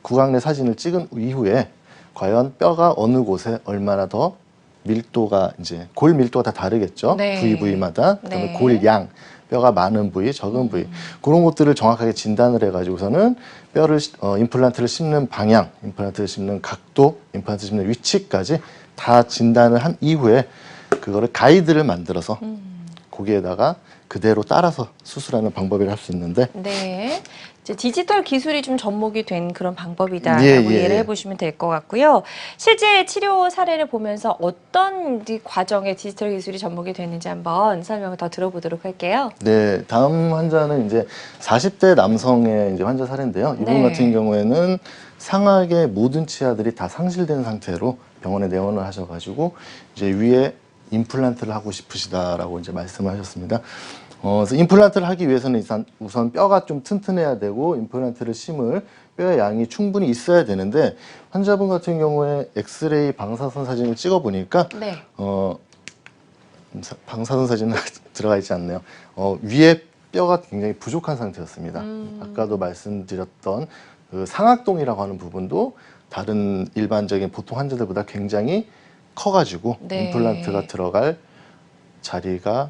구강 내 사진을 찍은 이후에 과연 뼈가 어느 곳에 얼마나 더 밀도가 이제 골 밀도가 다 다르겠죠. 네. 부위마다. 그다음에 네. 골 양, 뼈가 많은 부위, 적은 부위 그런 것들을 정확하게 진단을 해가지고서는 뼈를 임플란트를 심는 방향, 임플란트를 심는 각도, 임플란트 심는 위치까지 다 진단을 한 이후에 그거를 가이드를 만들어서 거기에다가 그대로 따라서 수술하는 방법이라 할 수 있는데 네. 이제 디지털 기술이 좀 접목이 된 그런 방법이다라고 예. 이해를 해보시면 될 것 같고요. 실제 치료 사례를 보면서 어떤 과정에 디지털 기술이 접목이 됐는지 한번 설명을 더 들어보도록 할게요. 네, 다음 환자는 이제 40대 남성의 이제 환자 사례인데요. 이분 네. 같은 경우에는 상악의 모든 치아들이 다 상실된 상태로 병원에 내원을 하셔가지고 이제 위에 임플란트를 하고 싶으시다라고 이제 말씀을 하셨습니다. 그래서 임플란트를 하기 위해서는 우선 뼈가 좀 튼튼해야 되고 임플란트를 심을 뼈의 양이 충분히 있어야 되는데 환자분 같은 경우에 엑스레이 방사선 사진을 찍어 보니까 네. 방사선 사진은 들어가 있지 않네요. 위에 뼈가 굉장히 부족한 상태였습니다. 아까도 말씀드렸던 그 상악동이라고 하는 부분도 다른 일반적인 보통 환자들보다 굉장히 커가지고 네. 임플란트가 들어갈 자리가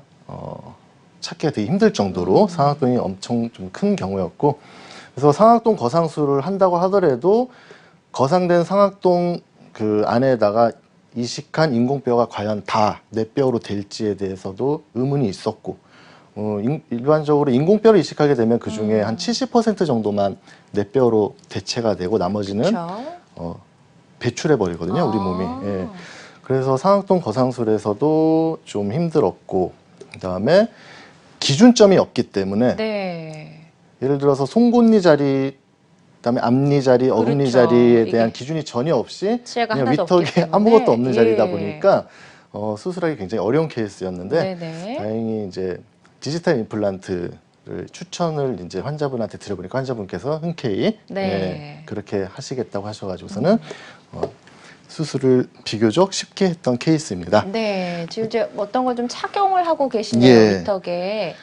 찾기가 되게 힘들 정도로 상악동이 엄청 좀 큰 경우였고, 그래서 상악동 거상술을 한다고 하더라도 거상된 상악동 그 안에다가 이식한 인공뼈가 과연 다 내 뼈로 될지에 대해서도 의문이 있었고, 일반적으로 인공뼈를 이식하게 되면 그 중에 한 70% 정도만 내 뼈로 대체가 되고 나머지는 그렇죠. 배출해 버리거든요, 우리 아. 몸이. 예. 그래서 상악동 거상술에서도 좀 힘들었고, 그다음에 기준점이 없기 때문에 네. 예를 들어서 송곳니 자리, 그다음에 앞니 자리, 어금니 그렇죠. 자리에 대한 이게 기준이 전혀 없이 치아가 그냥 하나도 없기 위턱에 때문에. 아무것도 없는 예. 자리다 보니까 수술하기 굉장히 어려운 케이스였는데, 네네. 다행히 이제 디지털 임플란트를 추천을 이제 환자분한테 드려보니까 환자분께서 흔쾌히 네. 예, 그렇게 하시겠다고 하셔가지고서는 수술을 비교적 쉽게 했던 케이스입니다. 네. 지금 이제 어떤 걸 좀 착용을 하고 계시네요, 예. 위턱에.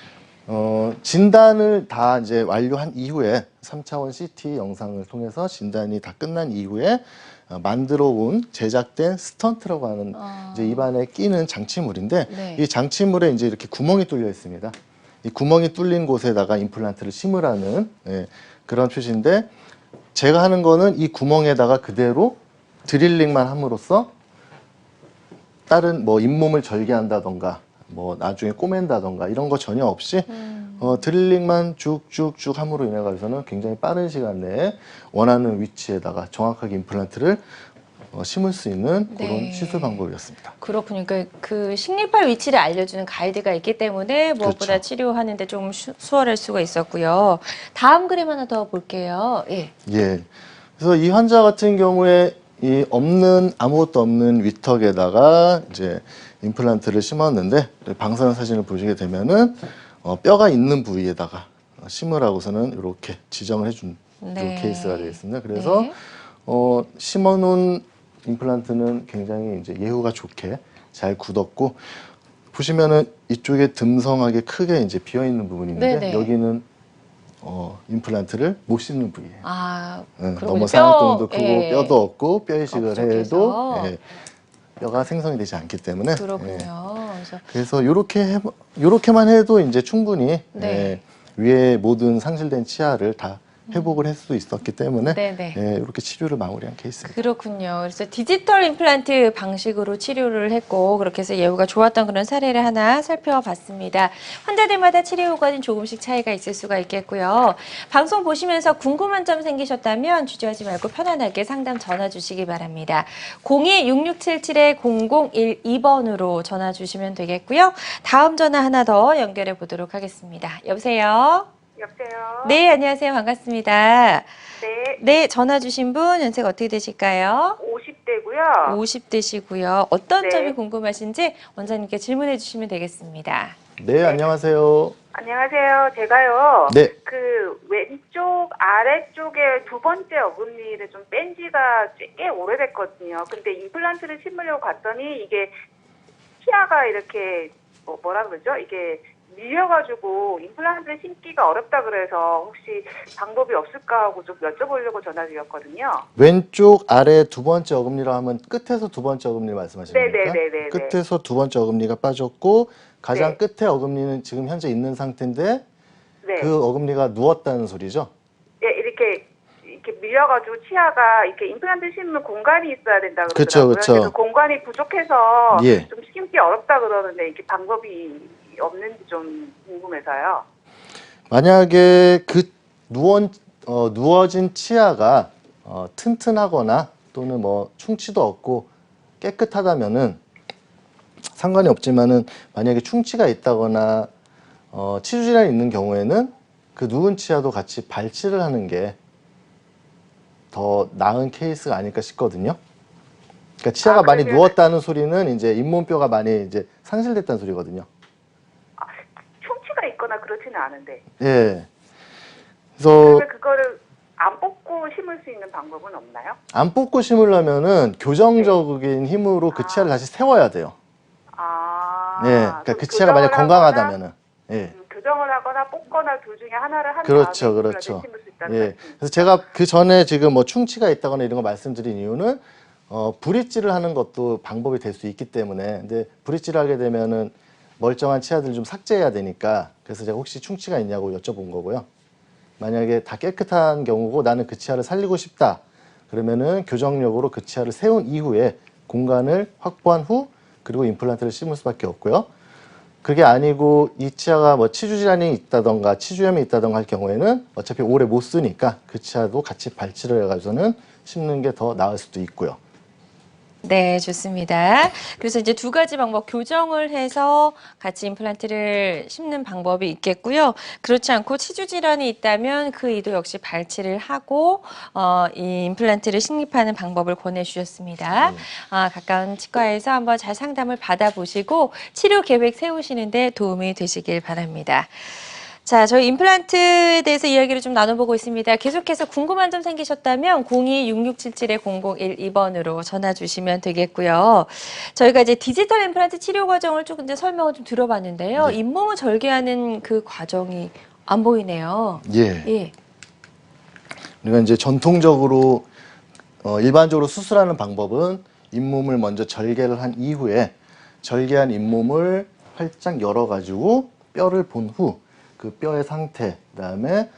진단을 다 이제 완료한 이후에 3차원 CT 영상을 통해서 진단이 다 끝난 이후에 만들어 온 제작된 스턴트라고 하는 이제 입안에 끼는 장치물인데, 네. 이 장치물에 이제 이렇게 구멍이 뚫려 있습니다. 이 구멍이 뚫린 곳에다가 임플란트를 심으라는 그런 표시인데, 제가 하는 거는 이 구멍에다가 그대로 드릴링만 함으로써 다른 뭐 잇몸을 절개한다던가 뭐 나중에 꼬맨다던가 이런 거 전혀 없이 드릴링만 쭉쭉쭉 함으로 인해 가지고서는 굉장히 빠른 시간 내에 원하는 위치에다가 정확하게 임플란트를 심을 수 있는 그런 네. 시술 방법이었습니다. 그렇군요. 그 식립할 위치를 알려주는 가이드가 있기 때문에 무엇보다 그렇죠. 치료하는데 좀 수월할 수가 있었고요. 다음 그림 하나 더 볼게요. 예. 예. 그래서 이 환자 같은 경우에 이 아무것도 없는 위턱에다가 이제 임플란트를 심었는데, 방사선 사진을 보시게 되면은 뼈가 있는 부위에다가 심으라고서는 이렇게 지정을 해준 네. 케이스가 되겠습니다. 그래서 네. 심어놓은 임플란트는 굉장히 이제 예후가 좋게 잘 굳었고, 보시면은 이쪽에 듬성하게 크게 이제 비어 있는 부분이 있는데, 네네. 여기는 임플란트를 못 심는 부위예요. 아, 응, 그러군요. 너무 상악동도 크고 예. 뼈도 없고 뼈 이식을 부족해서. 해도 뼈가 생성이 되지 않기 때문에 그렇군요. 그래서 요렇게만 해도 이제 충분히 네. 위에 모든 상실된 치아를 다 회복을 할 수 있었기 때문에 네네. 이렇게 치료를 마무리한 케이스입니다. 그렇군요. 그래서 디지털 임플란트 방식으로 치료를 했고, 그렇게 해서 예후가 좋았던 그런 사례를 하나 살펴봤습니다. 환자들마다 치료 효과는 조금씩 차이가 있을 수가 있겠고요. 방송 보시면서 궁금한 점 생기셨다면 주저하지 말고 편안하게 상담 전화 주시기 바랍니다. 02-6677-0012번으로 전화 주시면 되겠고요. 다음 전화 하나 더 연결해 보도록 하겠습니다. 여보세요? 여보세요? 네, 안녕하세요. 반갑습니다. 네, 네, 전화 주신 분 연세가 어떻게 되실까요? 50대고요. 50대시고요. 어떤 네. 점이 궁금하신지 원장님께 질문해 주시면 되겠습니다. 네, 안녕하세요. 안녕하세요. 제가요. 네. 그 왼쪽 아래쪽에 두 번째 어금니를 좀 뺀 지가 꽤 오래됐거든요. 근데 임플란트를 심으려고 갔더니 이게 치아가 이렇게 뭐라 그러죠? 이게 밀려가지고 임플란트를 심기가 어렵다 그래서 혹시 방법이 없을까 하고 좀 여쭤보려고 전화드렸거든요. 왼쪽 아래 두 번째 어금니라 하면 끝에서 두 번째 어금니 말씀하시는 겁니까? 네네네네. 끝에서 두 번째 어금니가 빠졌고 가장 네. 끝에 어금니는 지금 현재 있는 상태인데 네. 그 어금니가 누웠다는 소리죠? 예, 이렇게 밀려가지고 치아가 이렇게 임플란트 심으면 공간이 있어야 된다 그쵸, 그러더라고요. 그쵸. 그래서 공간이 부족해서 예. 좀 심기 어렵다 그러는데 이게 방법이 없는지 좀 궁금해서요. 만약에 그 누워진 치아가 튼튼하거나 또는 뭐 충치도 없고 깨끗하다면은 상관이 없지만은, 만약에 충치가 있다거나 치주 질환이 있는 경우에는 그 누운 치아도 같이 발치를 하는 게 더 나은 케이스가 아닐까 싶거든요. 그러니까 치아가 많이 그러면- 누웠다는 소리는 이제 잇몸뼈가 많이 이제 상실됐다는 소리거든요. 충치가 있거나 그렇지는 않은데. 예. 그래서 그러면 그거를 안 뽑고 심을 수 있는 방법은 없나요? 안 뽑고 심으려면은 교정적인 힘으로 그 치아를 다시 세워야 돼요. 아. 그러니까 그럼 그 치아가 만약 교정을 건강하다면은. 예. 하거나, 교정을 하거나 뽑거나 둘 중에 하나를 한 그렇죠, 다음에 그렇죠. 임플란트를 심을 수 있다는 예. 말씀이시죠? 그래서 제가 그 전에 지금 뭐 충치가 있다거나 이런 거 말씀드린 이유는 브릿지를 하는 것도 방법이 될 수 있기 때문에. 근데 브릿지를 하게 되면은 멀쩡한 치아들 좀 삭제해야 되니까 그래서 제가 혹시 충치가 있냐고 여쭤본 거고요. 만약에 다 깨끗한 경우고 나는 그 치아를 살리고 싶다. 그러면은 교정력으로 그 치아를 세운 이후에 공간을 확보한 후 그리고 임플란트를 심을 수밖에 없고요. 그게 아니고 이 치아가 뭐 치주 질환이 있다던가 치주염이 있다던가 할 경우에는 어차피 오래 못 쓰니까 그 치아도 같이 발치를 해가지고서는 심는 게 더 나을 수도 있고요. 네, 좋습니다. 그래서 이제 두 가지 방법, 교정을 해서 같이 임플란트를 심는 방법이 있겠고요. 그렇지 않고 치주 질환이 있다면 그 이도 역시 발치를 하고 이 임플란트를 식립하는 방법을 권해주셨습니다. 가까운 치과에서 한번 잘 상담을 받아보시고 치료 계획 세우시는데 도움이 되시길 바랍니다. 자, 저희 임플란트에 대해서 이야기를 좀 나눠보고 있습니다. 계속해서 궁금한 점 생기셨다면 02-6677-0012번으로 전화 주시면 되겠고요. 저희가 이제 디지털 임플란트 치료 과정을 조금 이제 설명을 좀 들어봤는데요. 네. 잇몸을 절개하는 그 과정이 안 보이네요. 예. 예. 우리가 이제 전통적으로 일반적으로 수술하는 방법은 잇몸을 먼저 절개를 한 이후에 절개한 잇몸을 활짝 열어가지고 뼈를 본 후 그 뼈의 상태, 그다음에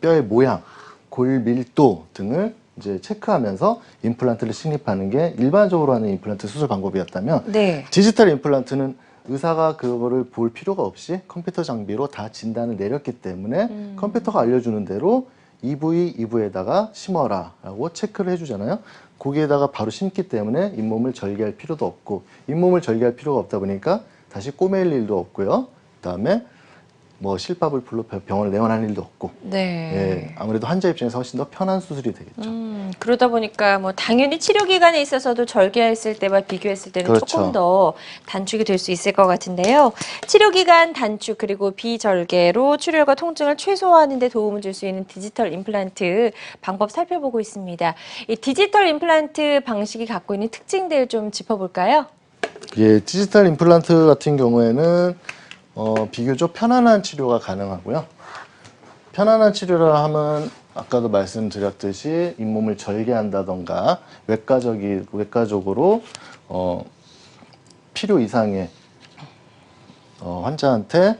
뼈의 모양, 골 밀도 등을 이제 체크하면서 임플란트를 식립하는 게 일반적으로 하는 임플란트 수술 방법이었다면 네. 디지털 임플란트는 의사가 그거를 볼 필요가 없이 컴퓨터 장비로 다 진단을 내렸기 때문에 컴퓨터가 알려주는 대로 이 부위, 이 부위에다가 심어라 라고 체크를 해주잖아요. 거기에다가 바로 심기 때문에 잇몸을 절개할 필요도 없고 잇몸을 절개할 필요가 없다 보니까 다시 꼬맬 일도 없고요. 그다음에 뭐 실밥을 불러 병원을 내원할 일도 없고 네. 예, 아무래도 환자 입장에서 훨씬 더 편한 수술이 되겠죠. 그러다 보니까 뭐 당연히 치료 기간에 있어서도 절개했을 때와 비교했을 때는 그렇죠. 조금 더 단축이 될 수 있을 것 같은데요. 치료 기간 단축 그리고 비절개로 출혈과 통증을 최소화하는 데 도움을 줄 수 있는 디지털 임플란트 방법 살펴보고 있습니다. 이 디지털 임플란트 방식이 갖고 있는 특징들 좀 짚어볼까요? 예, 디지털 임플란트 같은 경우에는 비교적 편안한 치료가 가능하고요. 편안한 치료라 하면 아까도 말씀드렸듯이 잇몸을 절개한다던가 외과적으로 필요 이상의 환자한테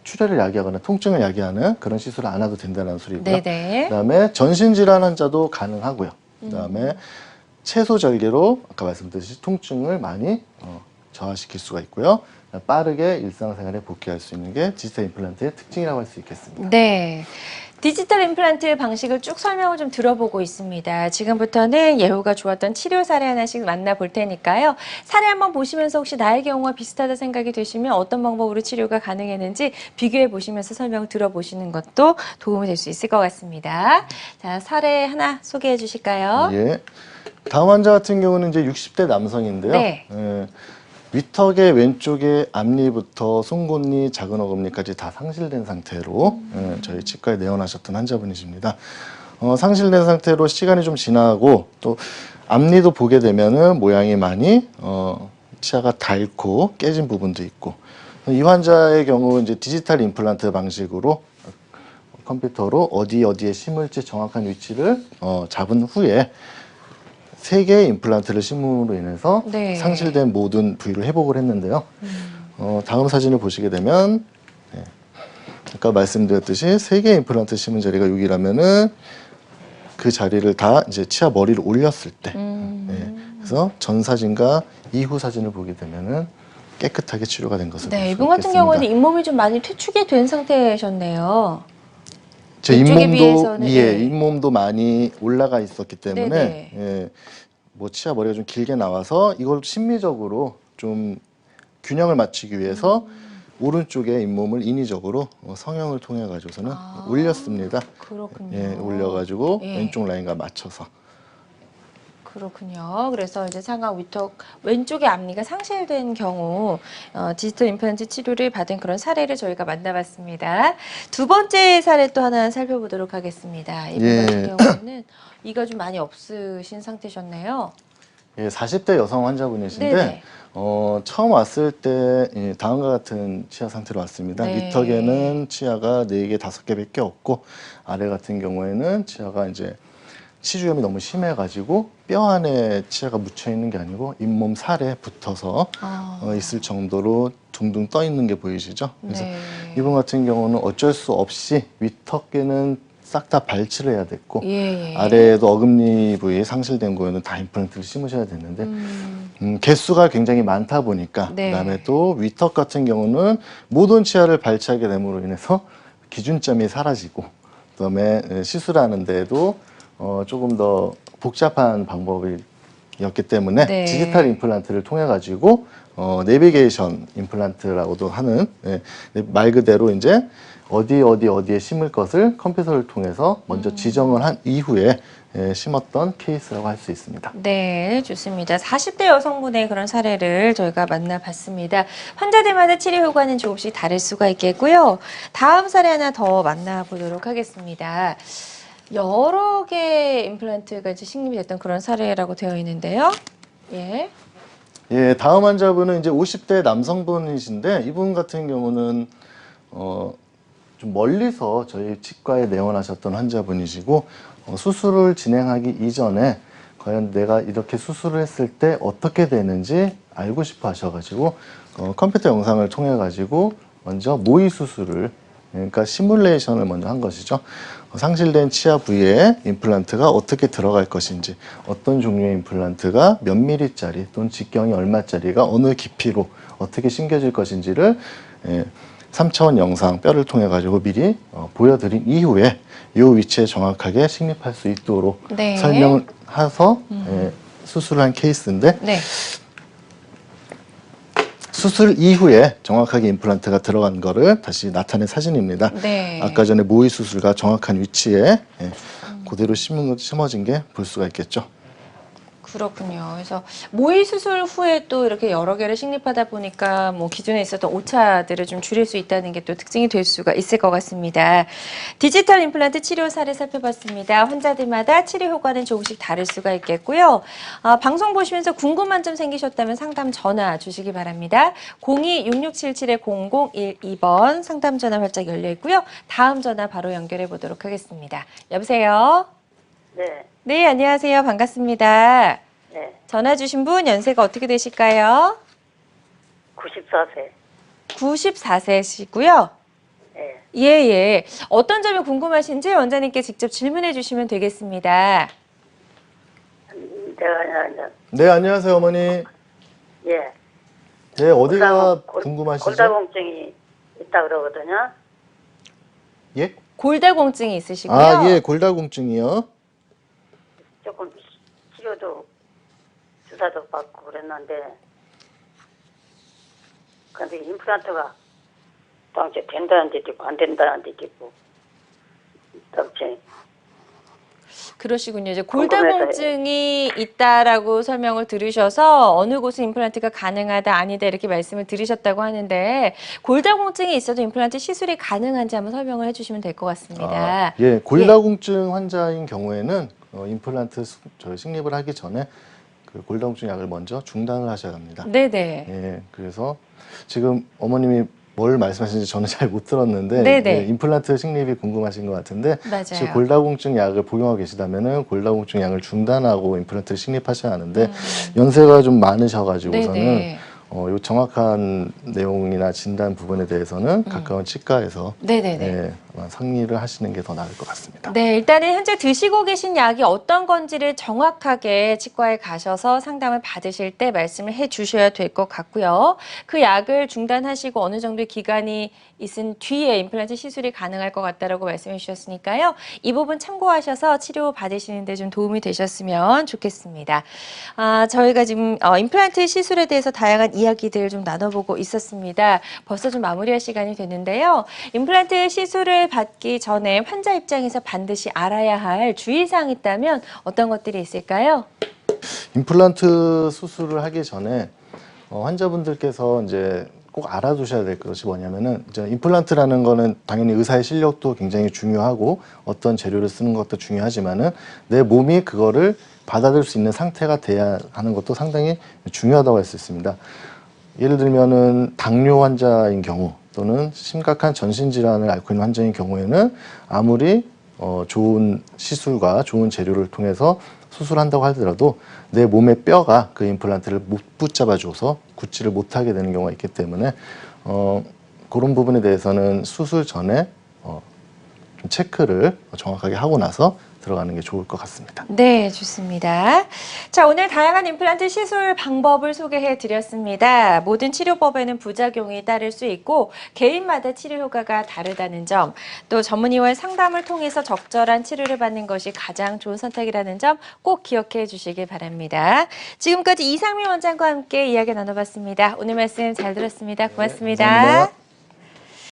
출혈을 야기하거나 통증을 야기하는 그런 시술을 안 해도 된다는 소리고요. 네네. 그다음에 전신질환 환자도 가능하고요. 그다음에 채소 절개로 아까 말씀드렸듯이 통증을 많이 저하시킬 수가 있고요. 빠르게 일상생활에 복귀할 수 있는 게 디지털 임플란트의 특징이라고 할 수 있겠습니다. 네. 디지털 임플란트 방식을 쭉 설명을 좀 들어보고 있습니다. 지금부터는 예후가 좋았던 치료 사례 하나씩 만나볼 테니까요. 사례 한번 보시면서 혹시 나의 경우와 비슷하다 생각이 드시면 어떤 방법으로 치료가 가능했는지 비교해 보시면서 설명을 들어보시는 것도 도움이 될 수 있을 것 같습니다. 자, 사례 하나 소개해 주실까요? 예. 다음 환자 같은 경우는 이제 60대 남성인데요. 네. 예, 위턱의 왼쪽에 앞니부터 송곳니, 작은 어금니까지 다 상실된 상태로 저희 치과에 내원하셨던 환자분이십니다. 상실된 상태로 시간이 좀 지나고 또 앞니도 보게 되면은 모양이 많이 치아가 닳고 깨진 부분도 있고 이 환자의 경우 이제 디지털 임플란트 방식으로 컴퓨터로 어디에 심을지 정확한 위치를 잡은 후에 3개의 임플란트를 심음으로 인해서 네. 상실된 모든 부위를 회복을 했는데요. 다음 사진을 보시게 되면 아까 말씀드렸듯이 3개의 임플란트 심은 자리가 여기라면은 그 자리를 다 이제 치아 머리를 올렸을 때 그래서 전 사진과 이후 사진을 보게 되면은 깨끗하게 치료가 된 것을 볼 수 네, 있겠습니다. 이분 같은 경우는 잇몸이 좀 많이 퇴축이 된 상태셨네요. 제 이쪽에 잇몸도 비해서는, 예, 네. 잇몸도 많이 올라가 있었기 때문에 네네. 예, 뭐 치아 머리가 좀 길게 나와서 이걸 심미적으로 좀 균형을 맞추기 위해서 오른쪽에 잇몸을 인위적으로 성형을 통해 가지고서는 올렸습니다. 그렇군요. 예, 올려가지고 예. 왼쪽 라인과 맞춰서. 그렇군요. 그래서 이제 상하 위턱 왼쪽의 앞니가 상실된 경우 디지털 임플란트 치료를 받은 그런 사례를 저희가 만나봤습니다. 두 번째 사례 또 하나 살펴보도록 하겠습니다. 이분 예. 같은 경우는 이가 좀 많이 없으신 상태셨네요. 예, 40대 여성 환자분이신데 네네. 처음 왔을 때 다음과 같은 치아 상태로 왔습니다. 네. 밑턱에는 치아가 4개, 5개밖에 없고 아래 같은 경우에는 치아가 이제 치주염이 너무 심해가지고 뼈 안에 치아가 묻혀 있는 게 아니고 잇몸 살에 붙어서 있을 정도로 둥둥 떠 있는 게 보이시죠? 그래서 네. 이분 같은 경우는 어쩔 수 없이 윗턱에는 싹 다 발치를 해야 됐고 예. 아래에도 어금니 부위에 상실된 거에는 다 임플란트를 심으셔야 되는데 개수가 굉장히 많다 보니까 네. 그다음에 또 윗턱 같은 경우는 모든 치아를 발치하게 됨으로 인해서 기준점이 사라지고 그다음에 시술하는데도 조금 더 복잡한 방법이었기 때문에 네. 디지털 임플란트를 통해 가지고 내비게이션 임플란트라고도 하는 말 그대로 이제 어디에 심을 것을 컴퓨터를 통해서 먼저 지정을 한 이후에 심었던 케이스라고 할 수 있습니다. 네, 좋습니다. 40대 여성분의 그런 사례를 저희가 만나봤습니다. 환자들마다 치료 효과는 조금씩 다를 수가 있겠고요. 다음 사례 하나 더 만나보도록 하겠습니다. 여러 개의 임플란트가 이제 식립이 됐던 그런 사례라고 되어 있는데요. 예. 예, 다음 환자분은 이제 50대 남성분이신데 이분 같은 경우는 좀 멀리서 저희 치과에 내원하셨던 환자분이시고 수술을 진행하기 이전에 과연 내가 이렇게 수술을 했을 때 어떻게 되는지 알고 싶어 하셔가지고 컴퓨터 영상을 통해 가지고 먼저 모의 수술을 그러니까 시뮬레이션을 먼저 한 것이죠. 상실된 치아 부위에 임플란트가 어떻게 들어갈 것인지, 어떤 종류의 임플란트가 몇 미리짜리 또는 직경이 얼마짜리가 어느 깊이로 어떻게 심겨질 것인지를 3차원 영상 뼈를 통해 가지고 미리 보여드린 이후에 이 위치에 정확하게 식립할 수 있도록 네. 설명을 해서 수술을 한 케이스인데 네. 수술 이후에 정확하게 임플란트가 들어간 거를 다시 나타낸 사진입니다. 네. 아까 전에 모의 수술과 정확한 위치에 그대로 심어진 게 볼 수가 있겠죠. 그렇군요. 그래서 모의 수술 후에 또 이렇게 여러 개를 식립하다 보니까 뭐 기존에 있었던 오차들을 좀 줄일 수 있다는 게 또 특징이 될 수가 있을 것 같습니다. 디지털 임플란트 치료 사례 살펴봤습니다. 환자들마다 치료 효과는 조금씩 다를 수가 있겠고요. 방송 보시면서 궁금한 점 생기셨다면 상담 전화 주시기 바랍니다. 02-6677-0012번 상담 전화 활짝 열려 있고요. 다음 전화 바로 연결해 보도록 하겠습니다. 여보세요? 네, 네, 안녕하세요. 반갑습니다. 네. 전화 주신 분 연세가 어떻게 되실까요? 94세. 94세시고요. 네. 예. 어떤 점이 궁금하신지 원장님께 직접 질문해 주시면 되겠습니다. 제가 이제 네, 안녕하세요, 어머니. 예. 네, 어디가 골다공- 궁금하시죠? 골다공증이 있다 그러거든요. 예? 골다공증이 있으시고요. 아, 예, 골다공증이요. 조금 치료도 주사도 받고 그랬는데, 근데 임플란트가 당시에 된다는 데도 있고 안 된다는 데도 있고, 당시에 그러시군요. 이제 골다공증이 있다라고 설명을 들으셔서 어느 곳은 임플란트가 가능하다 아니다 이렇게 말씀을 들으셨다고 하는데 골다공증이 있어도 임플란트 시술이 가능한지 한번 설명을 해주시면 될 것 같습니다. 예, 골다공증 환자인 경우에는 임플란트 식립을 하기 전에 그 골다공증 약을 먼저 중단을 하셔야 합니다. 네네. 예, 그래서 지금 어머님이 뭘 말씀하시는지 저는 잘 못 들었는데 네네. 예, 임플란트 식립이 궁금하신 것 같은데 맞아요. 혹시 골다공증 약을 복용하고 계시다면은 골다공증 약을 중단하고 임플란트를 식립하셔야 하는데 연세가 좀 많으셔가지고서는 네네. 요 정확한 내용이나 진단 부분에 대해서는 가까운 치과에서 네네네. 예, 아마 상의를 하시는 게 더 나을 것 같습니다. 네, 일단은 현재 드시고 계신 약이 어떤 건지를 정확하게 치과에 가셔서 상담을 받으실 때 말씀을 해 주셔야 될 것 같고요. 그 약을 중단하시고 어느 정도의 기간이 있은 뒤에 임플란트 시술이 가능할 것 같다라고 말씀해 주셨으니까요. 이 부분 참고하셔서 치료 받으시는 데 좀 도움이 되셨으면 좋겠습니다. 저희가 지금 임플란트 시술에 대해서 다양한 이야기들을 좀 나눠보고 있었습니다. 벌써 좀 마무리할 시간이 됐는데요. 임플란트 시술을 받기 전에 환자 입장에서 반드시 알아야 할 주의사항이 있다면 어떤 것들이 있을까요? 임플란트 수술을 하기 전에 환자분들께서 이제 꼭 알아두셔야 될 것이 뭐냐면은 이제 임플란트라는 거는 당연히 의사의 실력도 굉장히 중요하고 어떤 재료를 쓰는 것도 중요하지만은 내 몸이 그거를 받아들일 수 있는 상태가 돼야 하는 것도 상당히 중요하다고 할 수 있습니다. 예를 들면은 당뇨 환자인 경우 또는 심각한 전신 질환을 앓고 있는 환자인 경우에는 아무리 좋은 시술과 좋은 재료를 통해서 수술한다고 하더라도 내 몸의 뼈가 그 임플란트를 못 붙잡아줘서 굳지를 못하게 되는 경우가 있기 때문에 그런 부분에 대해서는 수술 전에 좀 체크를 정확하게 하고 나서 들어가는 게 좋을 것 같습니다. 네, 좋습니다. 자, 오늘 다양한 임플란트 시술 방법을 소개해 드렸습니다. 모든 치료법에는 부작용이 따를 수 있고 개인마다 치료 효과가 다르다는 점, 또 전문의와의 상담을 통해서 적절한 치료를 받는 것이 가장 좋은 선택이라는 점 꼭 기억해 주시길 바랍니다. 지금까지 이상민 원장과 함께 이야기 나눠봤습니다. 오늘 말씀 잘 들었습니다. 고맙습니다. 감사합니다.